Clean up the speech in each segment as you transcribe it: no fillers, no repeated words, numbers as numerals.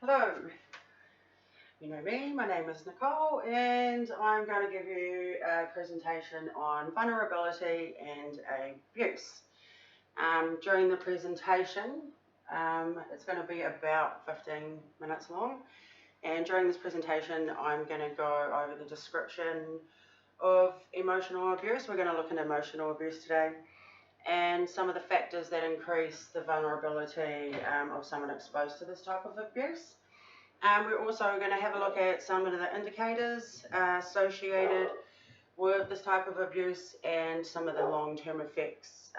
Hello, you know me, my name is Nicole, and I'm going to give you a presentation on vulnerability and abuse. During the presentation, it's going to be about 15 minutes long, and during this presentation I'm going to go over the description of emotional abuse. We're going to look at emotional abuse today and some of the factors that increase the vulnerability of someone exposed to this type of abuse. We're also going to have a look at some of the indicators associated with this type of abuse and some of the long-term effects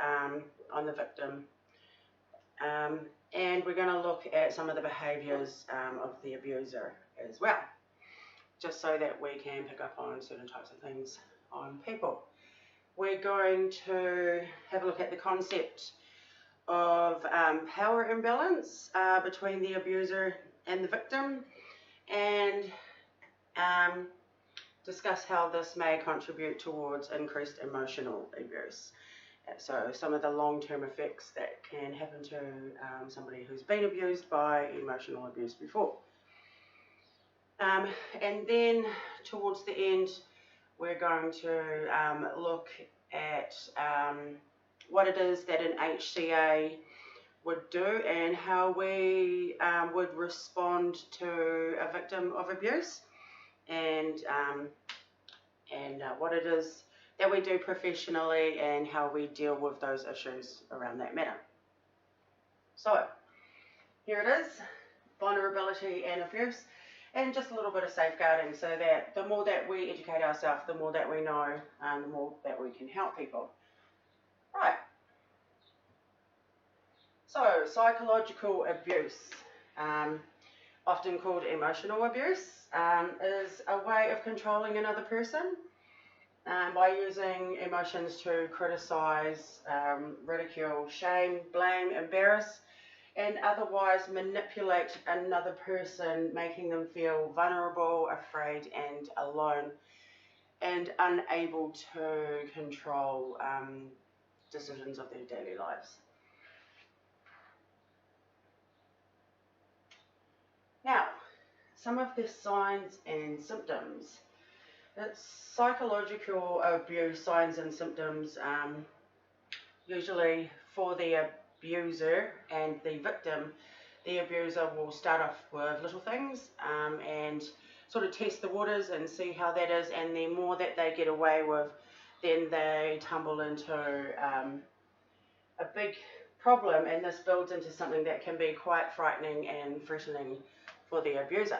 on the victim. And we're going to look at some of the behaviours of the abuser as well, just so that we can pick up on certain types of things on people. We're going to have a look at the concept of power imbalance between the abuser and the victim, and discuss how this may contribute towards increased emotional abuse. So some of the long-term effects that can happen to somebody who's been abused by emotional abuse before. And then towards the end, we're going to look at what it is that an HCA would do and how we would respond to a victim of abuse, and what it is that we do professionally and how we deal with those issues around that matter. So here it is, vulnerability and abuse, and just a little bit of safeguarding, so that the more that we educate ourselves, the more that we know, the more that we can help people. Right. So psychological abuse, often called emotional abuse, is a way of controlling another person by using emotions to criticize, ridicule, shame, blame, embarrass, and otherwise manipulate another person, making them feel vulnerable, afraid, and alone, and unable to control decisions of their daily lives. Now, some of the signs and symptoms. It's psychological abuse signs and symptoms, usually for the abuser and the victim. The abuser will start off with little things and sort of test the waters and see how that is, and the more that they get away with, then they tumble into a big problem, and this builds into something that can be quite frightening and threatening for the abuser.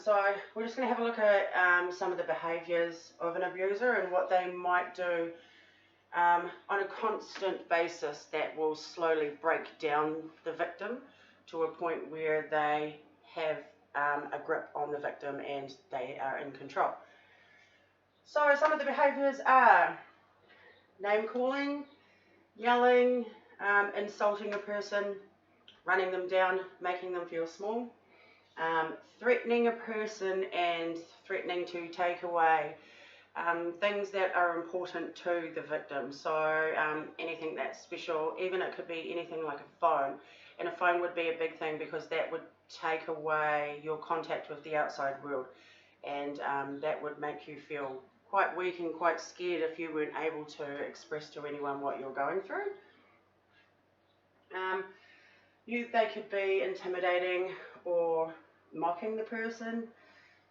So we're just going to have a look at some of the behaviours of an abuser and what they might do on a constant basis that will slowly break down the victim to a point where they have a grip on the victim and they are in control. So some of the behaviours are name calling, yelling, insulting a person, running them down, making them feel small, threatening a person and threatening to take away things that are important to the victim. So anything that's special, even it could be anything like a phone, and a phone would be a big thing because that would take away your contact with the outside world, and that would make you feel quite weak and quite scared if you weren't able to express to anyone what you're going through. They could be intimidating or mocking the person,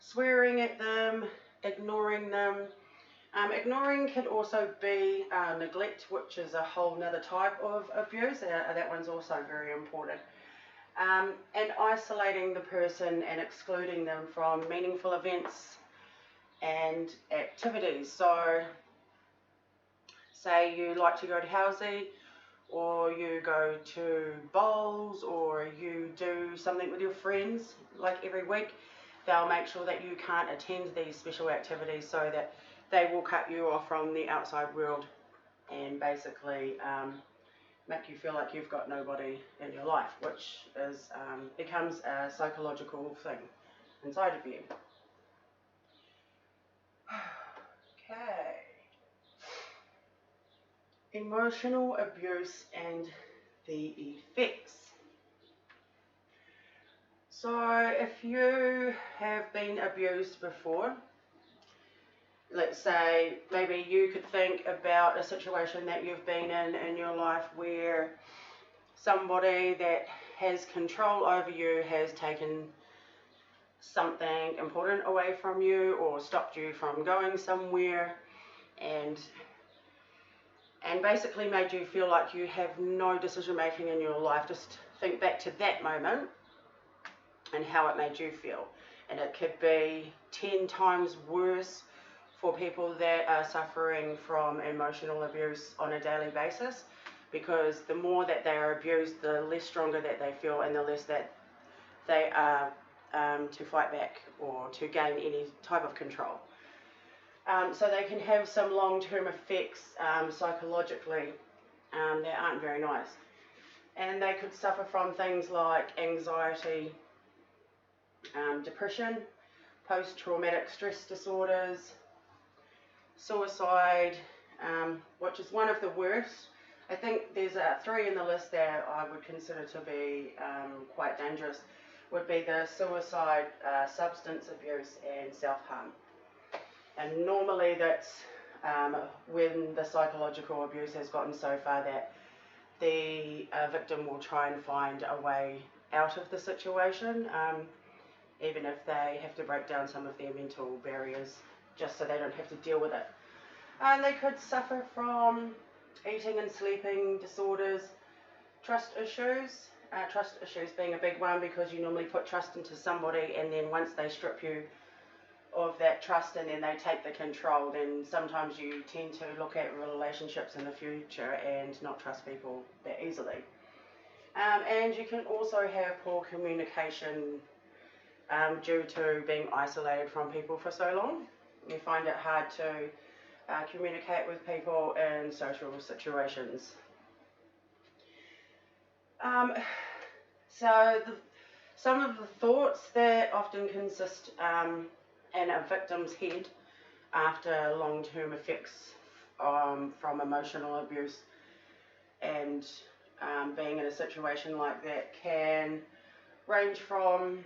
swearing at them, ignoring them. Ignoring can also be neglect, which is a whole nother type of abuse. That one's also very important. And isolating the person and excluding them from meaningful events and activities. So say you like to go to Housey, or you go to bowls, or you do something with your friends like every week, they'll make sure that you can't attend these special activities, so that they will cut you off from the outside world and basically make you feel like you've got nobody in your life, which is becomes a psychological thing inside of you. Okay. Emotional abuse and the effects. So if you have been abused before, let's say maybe you could think about a situation that you've been in your life where somebody that has control over you has taken something important away from you or stopped you from going somewhere and basically made you feel like you have no decision making in your life. Just think back to that moment and how it made you feel. And it could be 10 times worse for people that are suffering from emotional abuse on a daily basis, because the more that they are abused, the less stronger that they feel and the less that they are to fight back or to gain any type of control. So they can have some long-term effects psychologically that aren't very nice. And they could suffer from things like anxiety, depression, post-traumatic stress disorders, suicide, which is one of the worst. I think there's 3 in the list that I would consider to be quite dangerous, would be the suicide, substance abuse and self-harm. And normally that's when the psychological abuse has gotten so far that the victim will try and find a way out of the situation, even if they have to break down some of their mental barriers just so they don't have to deal with it. And they could suffer from eating and sleeping disorders, trust issues being a big one, because you normally put trust into somebody and then once they strip you of that trust and then they take the control, then sometimes you tend to look at relationships in the future and not trust people that easily. And you can also have poor communication due to being isolated from people for so long. You find it hard to communicate with people in social situations. Some of the thoughts that often consist in a victim's head after long-term effects from emotional abuse and being in a situation like that can range from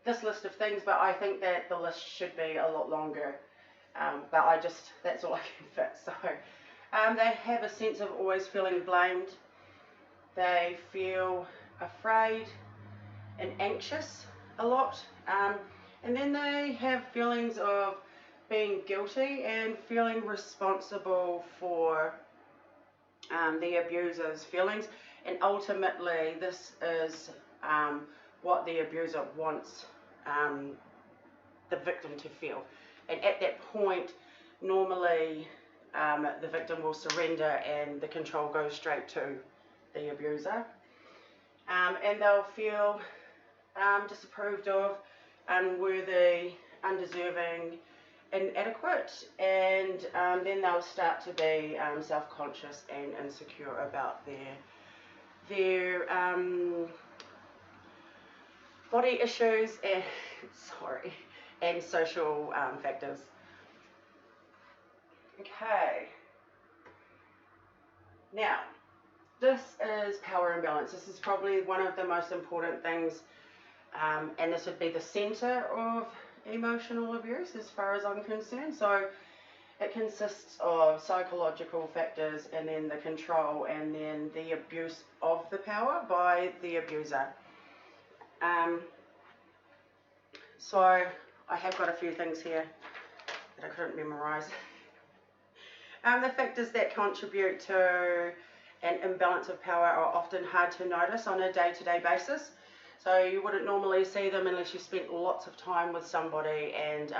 this list of things, but I think that the list should be a lot longer, but that's all I can fit. So they have a sense of always feeling blamed. They feel afraid and anxious a lot, and then they have feelings of being guilty and feeling responsible for the abuser's feelings, and ultimately this is what the abuser wants the victim to feel. And at that point, normally the victim will surrender and the control goes straight to the abuser, and they'll feel disapproved of, unworthy, undeserving, inadequate, and then they'll start to be self-conscious and insecure about their body issues and social factors. Okay. Now, this is power imbalance. This is probably one of the most important things, and this would be the center of emotional abuse as far as I'm concerned. So it consists of psychological factors and then the control and then the abuse of the power by the abuser. So I have got a few things here that I couldn't memorize. The factors that contribute to an imbalance of power are often hard to notice on a day-to-day basis. So you wouldn't normally see them unless you spent lots of time with somebody, and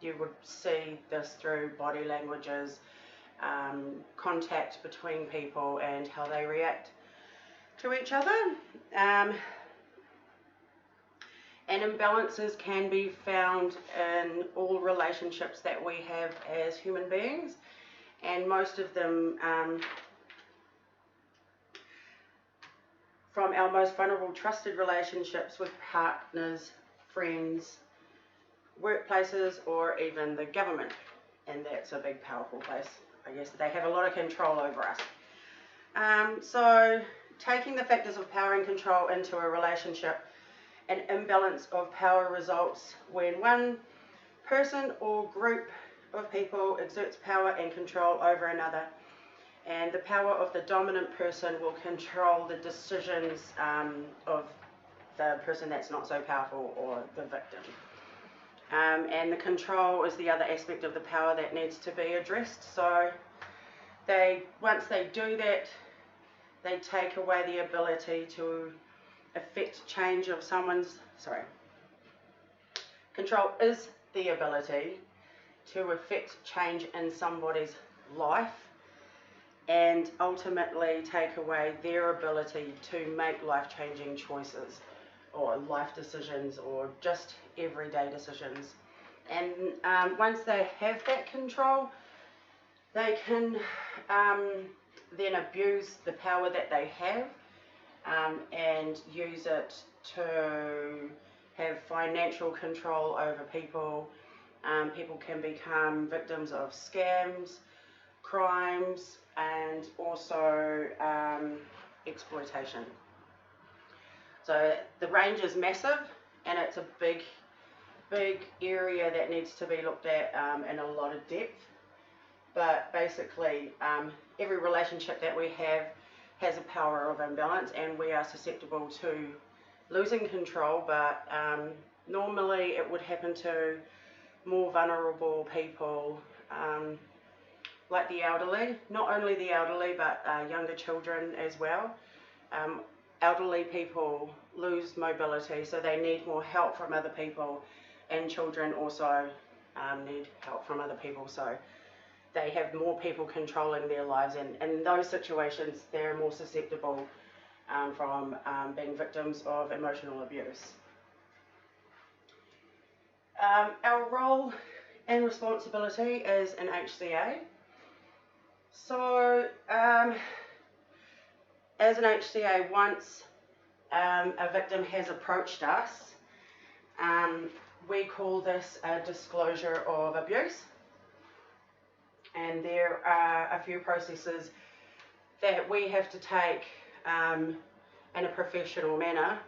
you would see this through body languages, contact between people and how they react to each other. And imbalances can be found in all relationships that we have as human beings, and most of them from our most vulnerable trusted relationships with partners, friends, workplaces, or even the government. And that's a big powerful place. I guess they have a lot of control over us. So taking the factors of power and control into a relationship, an imbalance of power results when one person or group of people exerts power and control over another, and the power of the dominant person will control the decisions of the person that's not so powerful or the victim. And the control is the other aspect of the power that needs to be addressed. So once they do that, they take away the ability to affect change of control is the ability to affect change in somebody's life and ultimately take away their ability to make life-changing choices or life decisions or just everyday decisions. And once they have that control, they can then abuse the power that they have and use it to have financial control over people. People can become victims of scams, crimes, and also exploitation. So the range is massive, and it's a big area that needs to be looked at in a lot of depth. But basically, every relationship that we have has a power of imbalance, and we are susceptible to losing control, but normally it would happen to more vulnerable people, like the elderly, not only the elderly, but younger children as well. Elderly people lose mobility, so they need more help from other people, and children also need help from other people, so they have more people controlling their lives, and in those situations they're more susceptible from being victims of emotional abuse. Our role and responsibility is an HCA. So as an HCA, once a victim has approached us, we call this a disclosure of abuse. And there are a few processes that we have to take in a professional manner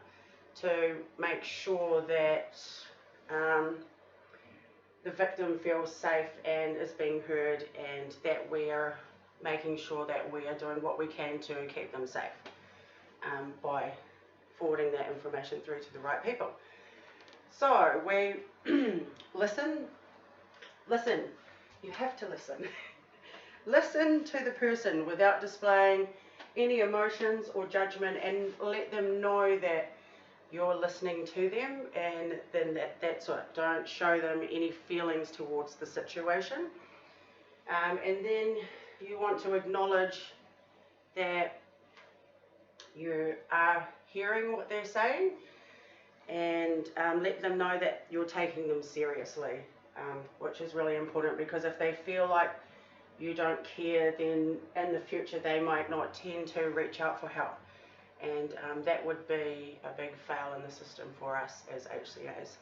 to make sure that the victim feels safe and is being heard, and that we are making sure that we are doing what we can to keep them safe by forwarding that information through to the right people. So we listen, you have to listen. Listen to the person without displaying any emotions or judgment, and let them know that you're listening to them, and then that's it. Don't show them any feelings towards the situation. And then you want to acknowledge that you are hearing what they're saying, and let them know that you're taking them seriously, which is really important, because if they feel like you don't care, then in the future they might not tend to reach out for help, and that would be a big fail in the system for us as HCAs,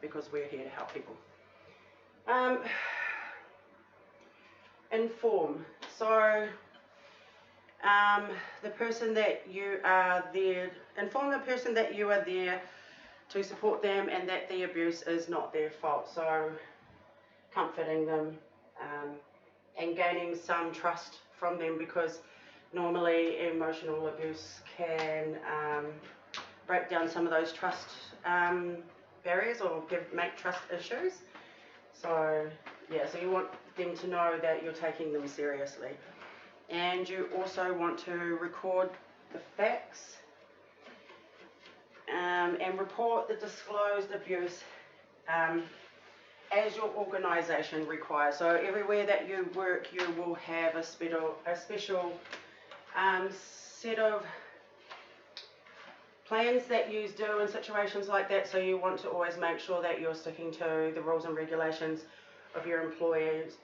because we're here to help people. Inform. So the person that you are there, inform the person that you are there to support them and that the abuse is not their fault. So comforting them and gaining some trust from them, because normally emotional abuse can break down some of those trust barriers or make trust issues. So yeah, so you want them to know that you're taking them seriously. And you also want to record the facts and report the disclosed abuse as your organisation requires. So everywhere that you work, you will have a special set of plans that you do in situations like that. So you want to always make sure that you're sticking to the rules and regulations of your employers,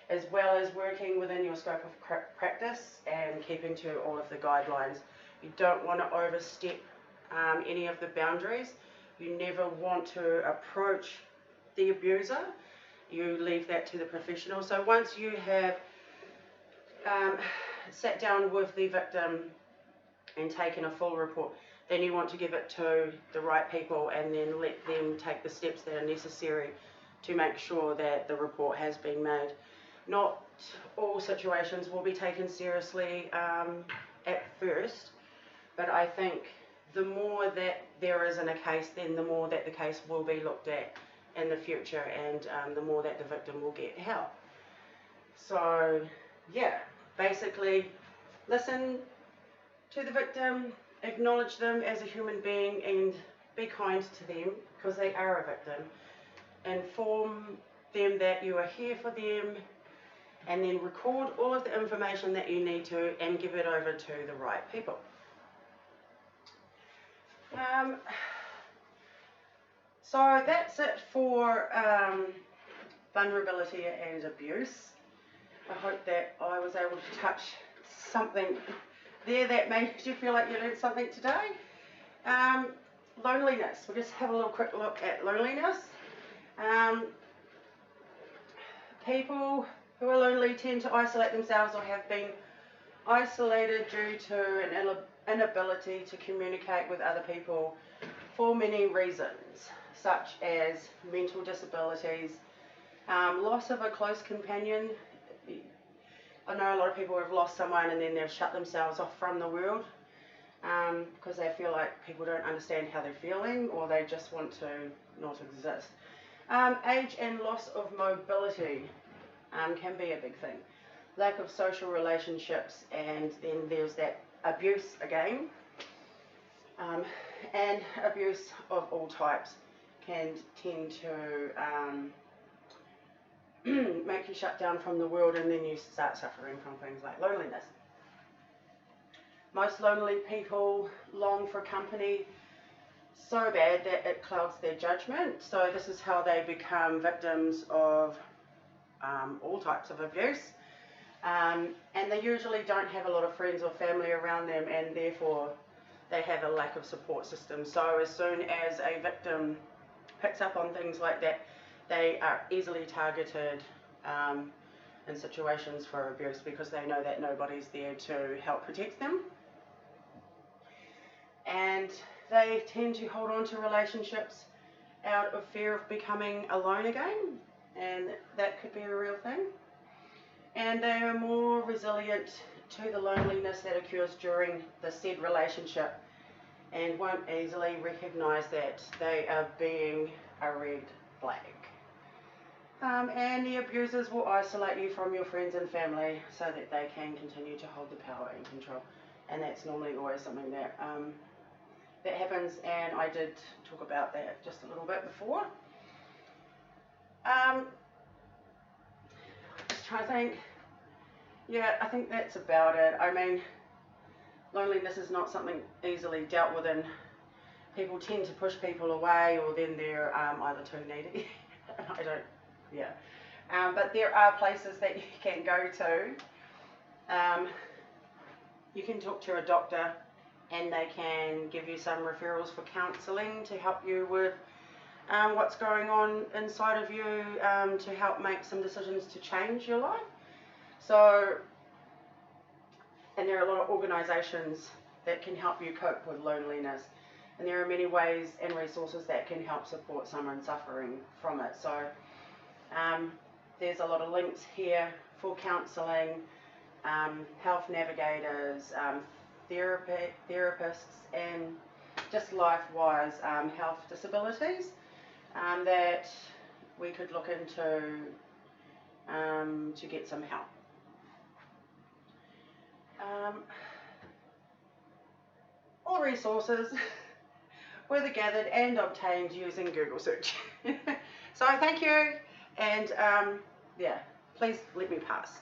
as well as working within your scope of practice and keeping to all of the guidelines. You don't want to overstep any of the boundaries. You never want to approach the abuser. You leave that to the professional. So once you have sat down with the victim and taken a full report, then you want to give it to the right people and then let them take the steps that are necessary to make sure that the report has been made. Not all situations will be taken seriously at first, but I think the more that there is in a case, then the more that the case will be looked at in the future, and the more that the victim will get help. So yeah, basically listen to the victim, acknowledge them as a human being and be kind to them because they are a victim. Inform them that you are here for them, and then record all of the information that you need to and give it over to the right people. So that's it for vulnerability and abuse. I hope that I was able to touch something there that made you feel like you learned something today. Loneliness. We'll just have a little quick look at loneliness. People who are lonely tend to isolate themselves or have been isolated due to an inability to communicate with other people for many reasons, such as mental disabilities, loss of a close companion. I know a lot of people have lost someone and then they've shut themselves off from the world because they feel like people don't understand how they're feeling, or they just want to not exist. Age and loss of mobility can be a big thing. Lack of social relationships, and then there's that abuse again. And abuse of all types can tend to make you shut down from the world, and then you start suffering from things like loneliness. Most lonely people long for company so bad that it clouds their judgment. So this is how they become victims of all types of abuse. And they usually don't have a lot of friends or family around them, and therefore they have a lack of support system. So as soon as a victim picks up on things like that, they are easily targeted in situations for abuse because they know that nobody's there to help protect them. And they tend to hold on to relationships out of fear of becoming alone again, and that could be a real thing. And they are more resilient to the loneliness that occurs during the said relationship, and won't easily recognise that they are being a red flag. And the abusers will isolate you from your friends and family so that they can continue to hold the power and control. And that's normally always something that that happens, and I did talk about that just a little bit before. Just trying to think. Yeah, I think that's about it. I mean, loneliness is not something easily dealt with, and people tend to push people away, or then they're either too needy. I don't, yeah. But there are places that you can go to. You can talk to a doctor, and they can give you some referrals for counselling to help you with what's going on inside of you, to help make some decisions to change your life. So, and there are a lot of organisations that can help you cope with loneliness, and there are many ways and resources that can help support someone suffering from it. So there's a lot of links here for counselling, health navigators, therapists, and just life-wise health disabilities that we could look into to get some help. All resources were gathered and obtained using Google search. So thank you, and yeah, please let me pass.